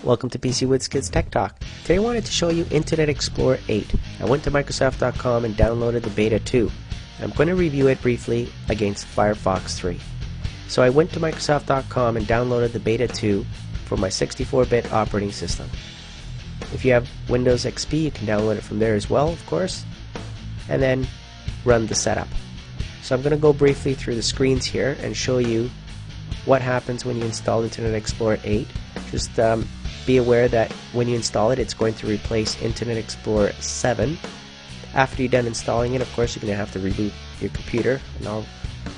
Welcome to PC Woods Kids Tech Talk. Today I wanted to show you Internet Explorer 8. I went to Microsoft.com and downloaded the beta 2. I'm going to review it briefly against Firefox 3. So I went to Microsoft.com and downloaded the beta 2 for my 64-bit operating system. If you have Windows XP, you can download it from there as well, of course, and then run the setup. So I'm going to go briefly through the screens here and show you what happens when you install Internet Explorer 8. Just be aware that when you install it, it's going to replace Internet Explorer 7. After you're done installing it, of course, you're going to have to reboot your computer, and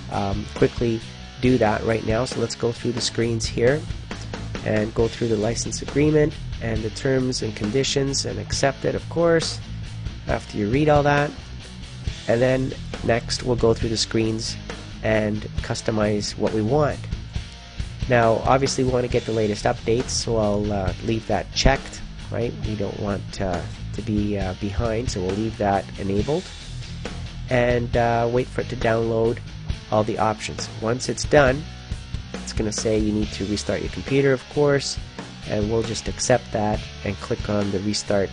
I'll quickly do that right now. So let's go through the screens here and go through the license agreement and the terms and conditions and accept it, of course, after you read all that. And then next we'll go through the screens and customize what we want. Now obviously we want to get the latest updates, so I'll leave that checked, right? We don't want to be behind, so we'll leave that enabled and wait for it to download all the options. Once it's done, it's going to say you need to restart your computer, of course, and we'll just accept that and click on the Restart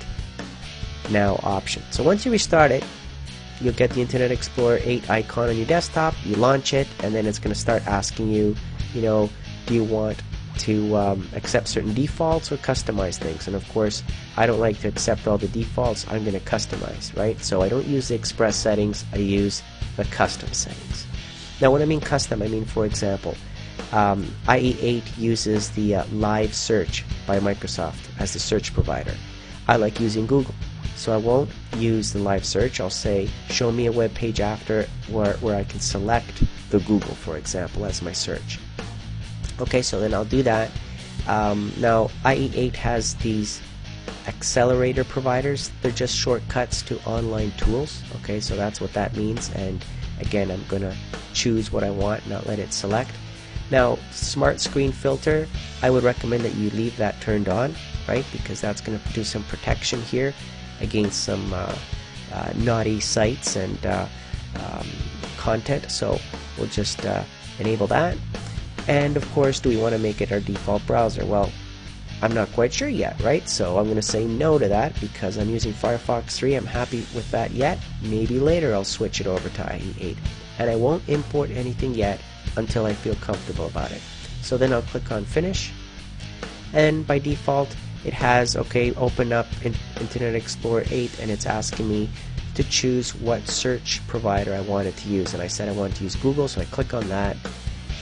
Now option. So once you restart it, you'll get the Internet Explorer 8 icon on your desktop. You launch it, and then it's going to start asking you, do you want to accept certain defaults or customize things? And of course, I don't like to accept all the defaults. I'm going to customize, right? So I don't use the express settings, I use the custom settings. Now when I mean custom, I mean, for example, IE8 uses the live search by Microsoft as the search provider. I like using Google, so I won't use the live search. I'll say show me a web page after where I can select the Google, for example, as my search. Okay, so then I'll do that. Now IE8 has these accelerator providers. They're just shortcuts to online tools. Okay, so that's what that means, and again, I'm gonna choose what I want, not let it select. Now smart screen filter, I would recommend that you leave that turned on, right, because that's going to do some protection here against some naughty sites and content. So we'll just enable that. And of course, do we want to make it our default browser? Well, I'm not quite sure yet, right? So I'm going to say no to that because I'm using Firefox 3. I'm happy with that yet. Maybe later I'll switch it over to IE8. And I won't import anything yet until I feel comfortable about it. So then I'll click on Finish. And by default, it has, okay, open up Internet Explorer 8, and it's asking me to choose what search provider I wanted to use. And I said I wanted to use Google, so I click on that.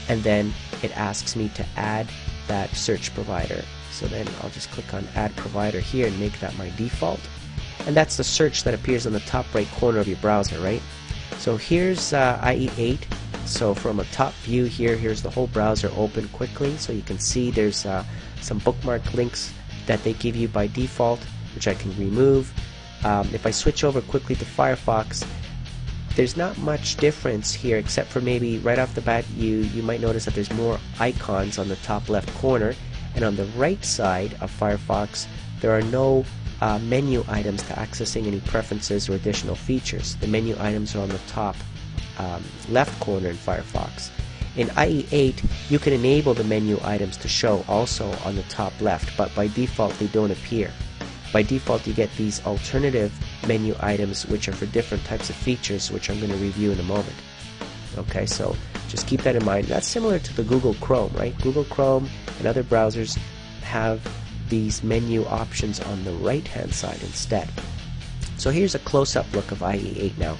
And then it asks me to add that search provider. So then I'll just click on Add Provider here and make that my default. And that's the search that appears on the top right corner of your browser, right? So here's IE8. So from a top view here, here's the whole browser open quickly. So you can see there's some bookmark links that they give you by default, which I can remove. If I switch over quickly to Firefox, there's not much difference here, except for maybe right off the bat you might notice that there's more icons on the top left corner, and on the right side of Firefox there are no menu items to accessing any preferences or additional features. The menu items are on the top left corner in Firefox. In IE8 you can enable the menu items to show also on the top left, but by default they don't appear. By default you get these alternative menu items which are for different types of features, which I'm going to review in a moment. Okay, so just keep that in mind. That's similar to the Google Chrome, right? Google Chrome and other browsers have these menu options on the right hand side instead. So here's a close-up look of IE8 now.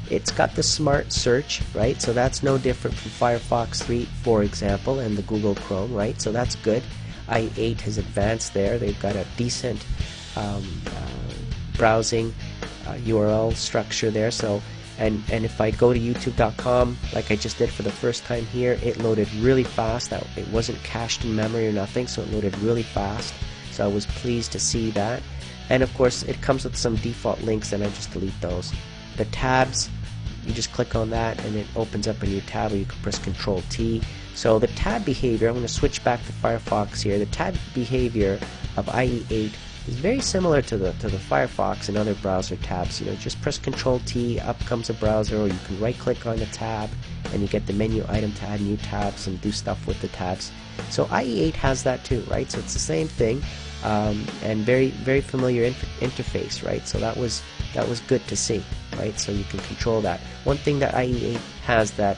It's got the smart search, right? So that's no different from Firefox 3, for example, and the Google Chrome, right? So that's good. IE8 has advanced there. They've got a decent browsing URL structure there. So and if I go to youtube.com like I just did for the first time here, it loaded really fast. It wasn't cached in memory or nothing, so it loaded really fast. So I was pleased to see that. And of course it comes with some default links, and I just delete those. The tabs, you just click on that and it opens up a new tab, or you can press Control T. So the tab behavior, I'm going to switch back to Firefox here. The tab behavior of IE8 is very similar to the Firefox and other browser tabs. Just press Control T, up comes a browser, or you can right click on the tab and you get the menu item to add new tabs and do stuff with the tabs. So IE8 has that too, right? So it's the same thing, and very familiar interface, right? So that was good to see, right? So you can control that. One thing that IE8 has that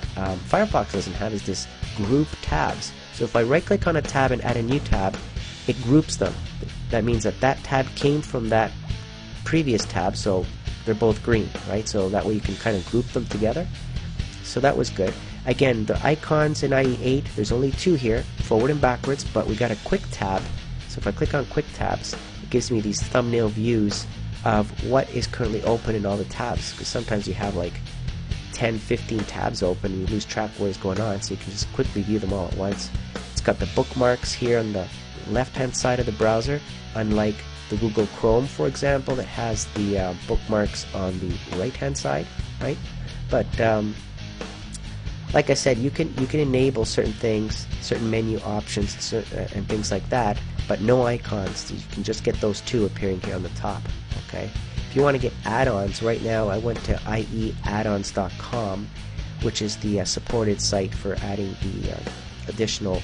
Firefox doesn't have is this group tabs. So if I right click on a tab and add a new tab, it groups them. That means that that tab came from that previous tab, so they're both green, right? So that way you can kind of group them together. So that was good. Again, the icons in IE8, there's only two here, forward and backwards, but we got a quick tab. So if I click on quick tabs, it gives me these thumbnail views of what is currently open in all the tabs, because sometimes you have like 10, 15 tabs open and you lose track of what is going on, so you can just quickly view them all at once. It's got the bookmarks here on the left hand side of the browser, unlike the Google Chrome, for example, that has the bookmarks on the right hand side, right? But like I said, you can enable certain things, certain menu options, and things like that, but no icons. You can just get those two appearing here on the top. Okay. If you want to get add-ons, right now I went to ieaddons.com, which is the supported site for adding the additional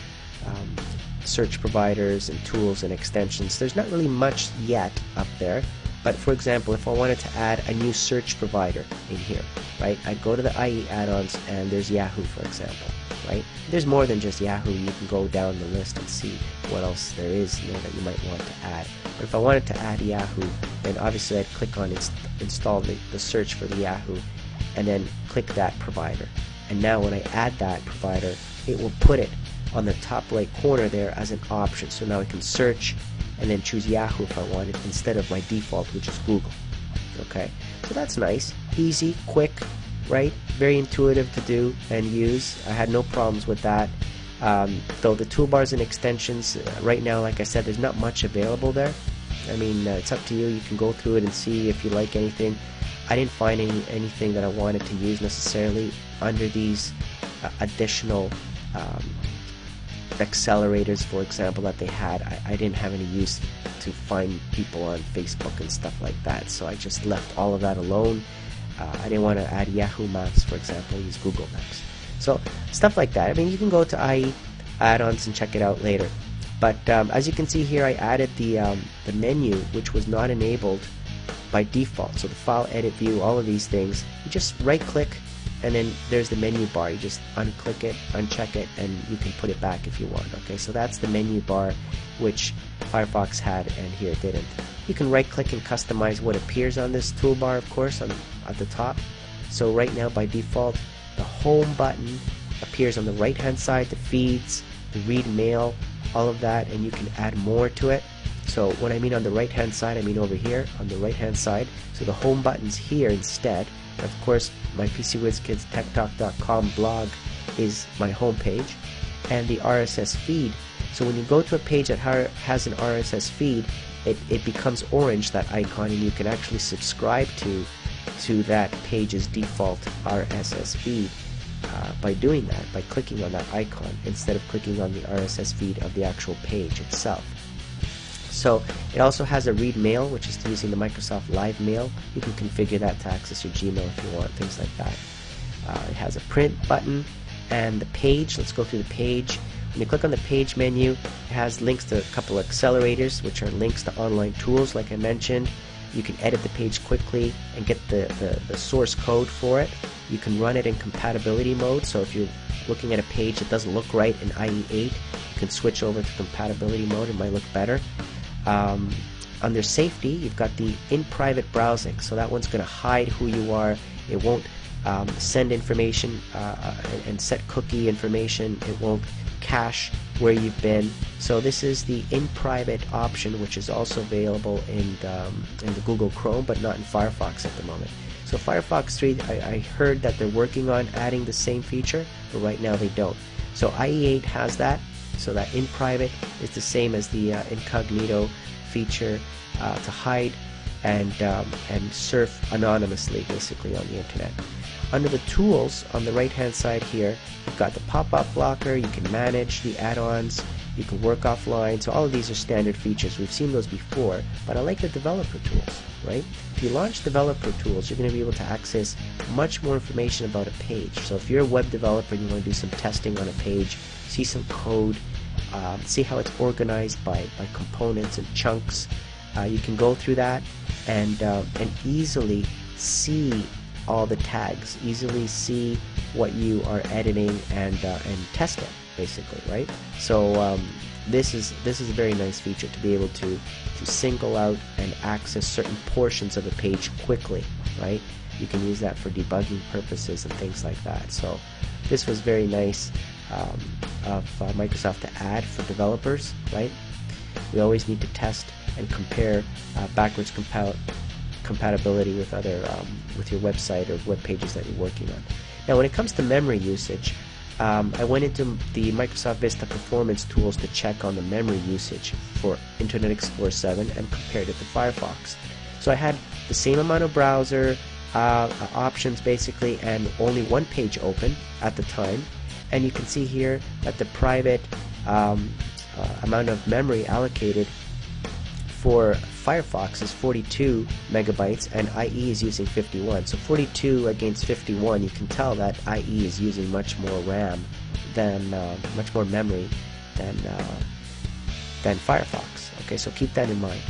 search providers and tools and extensions. There's not really much yet up there, but for example, if I wanted to add a new search provider in here, right, I'd go to the IE add-ons and there's Yahoo, for example, right? There's more than just Yahoo. You can go down the list and see what else there is there that you might want to add. But if I wanted to add Yahoo, then obviously I'd click on install the search for the Yahoo and then click that provider. And now when I add that provider, it will put it on the top right corner there as an option. So now I can search and then choose Yahoo if I wanted, instead of my default, which is Google. Okay, so that's nice, easy, quick, right? Very intuitive to do and use. I had no problems with that. Though the toolbars and extensions, right now, like I said, there's not much available there. I mean, it's up to you. You can go through it and see if you like anything. I didn't find anything that I wanted to use necessarily under these additional accelerators, for example, that they had. I didn't have any use to find people on Facebook and stuff like that, so I just left all of that alone. I didn't want to add Yahoo Maps, for example. I use Google Maps. So stuff like that. I mean, you can go to IE add-ons and check it out later. But as you can see here, I added the menu, which was not enabled by default. So the file, edit, view, all of these things, you just right click and then there's the menu bar. You just unclick it, uncheck it, and you can put it back if you want. Okay, so that's the menu bar, which Firefox had and here it didn't. You can right click and customize what appears on this toolbar, of course, at the top. So right now by default, the home button appears on the right hand side, the feeds, the read mail, all of that, and you can add more to it. So when I mean on the right hand side, I mean over here on the right hand side. So the home button's here instead. Of course, my PCWizKidsTechTalk.com blog is my home page, and the RSS feed. So when you go to a page that has an RSS feed, it becomes orange, that icon, and you can actually subscribe to that page's default RSS feed by doing that, by clicking on that icon instead of clicking on the RSS feed of the actual page itself. So it also has a read mail, which is using the Microsoft Live Mail. You can configure that to access your Gmail if you want, things like that. It has a print button and the page. Let's go through the page. When you click on the page menu, it has links to a couple of accelerators, which are links to online tools, like I mentioned. You can edit the page quickly and get the source code for it. You can run it in compatibility mode, so if you're looking at a page that doesn't look right in IE8, you can switch over to compatibility mode. It might look better. Under safety, you've got the in private browsing, so that one's going to hide who you are. It won't send information and set cookie information. It won't cache where you've been. So this is the in private option, which is also available in the Google Chrome, but not in Firefox at the moment. So Firefox 3, I heard that they're working on adding the same feature, but right now they don't. So IE8 has that. So that in private is the same as the incognito feature to hide and surf anonymously, basically, on the internet. Under the tools on the right hand side here, you've got the pop-up blocker. You can manage the add-ons, you can work offline. So all of these are standard features. We've seen those before, but I like the developer tools, right? If you launch developer tools, you're going to be able to access much more information about a page. So if you're a web developer and you want to do some testing on a page, see some code, see how it's organized by components and chunks. You can go through that and easily see all the tags, easily see what you are editing and test it, basically, right? So this is a very nice feature to be able to single out and access certain portions of a page quickly, right? You can use that for debugging purposes and things like that. So this was very nice of Microsoft to add for developers, right? We always need to test and compare backwards compatibility with other with your website or web pages that you're working on. Now, when it comes to memory usage, I went into the Microsoft Vista Performance tools to check on the memory usage for Internet Explorer 7 and compared it to Firefox. So I had the same amount of browser options basically, and only one page open at the time. And you can see here that the private amount of memory allocated for Firefox is 42 megabytes and IE is using 51. So 42 against 51, you can tell that IE is using much more RAM than much more memory than Firefox. Okay, so keep that in mind.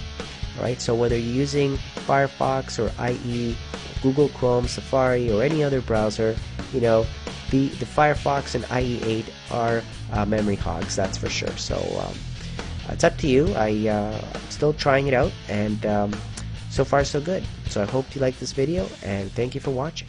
All right, so whether you're using Firefox or IE, Google Chrome, Safari, or any other browser, you know, the Firefox and IE8 are memory hogs, that's for sure. So it's up to you. I'm still trying it out, and so far so good. So I hope you like this video, and thank you for watching.